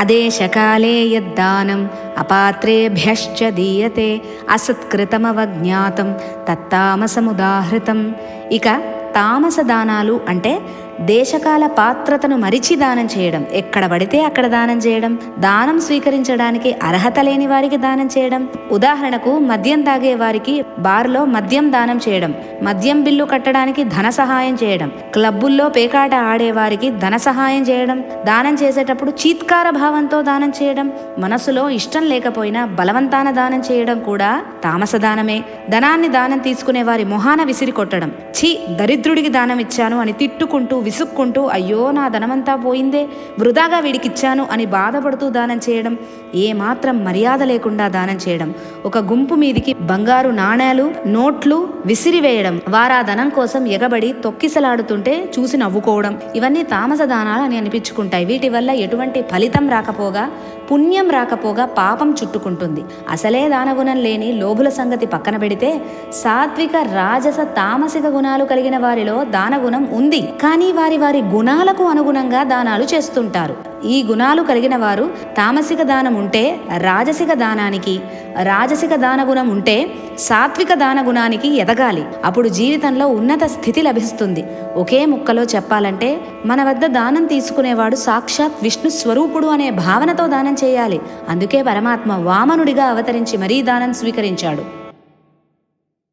అదేశకాలే యద్దానం అపాత్రేభ్యశ్చ దీయతే అసత్కృతమవజ్ఞాతం తత్తామసముదాహృతం. ఇక తామస దానాలు అంటే దేశకాల పాత్రతను మరిచి దానం చేయడం, ఎక్కడ పడితే అక్కడ దానం చేయడం, దానం స్వీకరించడానికి అర్హత లేని వారికి దానం చేయడం. ఉదాహరణకు మద్యం తాగే వారికి బార్లో మద్యం దానం చేయడం, మద్యం బిల్లు కట్టడానికి ధన సహాయం చేయడం, క్లబ్బుల్లో పేకాట ఆడేవారికి ధన సహాయం చేయడం, దానం చేసేటప్పుడు చీత్కార భావంతో దానం చేయడం, మనసులో ఇష్టం లేకపోయినా బలవంతాన దానం చేయడం కూడా తామస దానమే. ధనాన్ని దానం తీసుకునే వారి మొహాన విసిరి కొట్టడం, ఛీ దరిద్రుడికి దానం ఇచ్చాను అని తిట్టుకుంటూ విసుక్కుంటూ అయ్యో నా ధనమంతా పోయిందే, వృధాగా వీడికిచ్చాను అని బాధపడుతూ దానం చేయడం, ఏమాత్రం మర్యాద లేకుండా దానం చేయడం, ఒక గుంపు మీదికి బంగారు నాణేలు నోట్లు విసిరివేయడం, వారా ధనం కోసం ఎగబడి తొక్కిసలాడుతుంటే చూసి నవ్వుకోవడం, ఇవన్నీ తామస దానాలు అని అనిపించుకుంటాయి. వీటి వల్ల ఎటువంటి ఫలితం రాకపోగా, పుణ్యం రాకపోగా పాపం చుట్టుకుంటుంది. అసలే దానగుణం లేని లోభుల సంగతి పక్కన పెడితే సాత్విక రాజస తామసిక గుణాలు కలిగిన వారిలో దానగుణం ఉంది, కానీ వారి వారి గుణాలకు అనుగుణంగా దానాలు చేస్తుంటారు. ఈ గుణాలు కలిగిన వారు తామసిక దానం ఉంటే రాజసిక దానానికి, రాజసిక దానగుణం ఉంటే సాత్విక దానగుణానికి ఎదగాలి. అప్పుడు జీవితంలో ఉన్నత స్థితి లభిస్తుంది. ఒకే ముక్కలో చెప్పాలంటే మన వద్ద దానం తీసుకునేవాడు సాక్షాత్ విష్ణు స్వరూపుడు అనే భావనతో దానం చేయాలి. అందుకే పరమాత్మ వామనుడిగా అవతరించి మరీ దానం స్వీకరించాడు.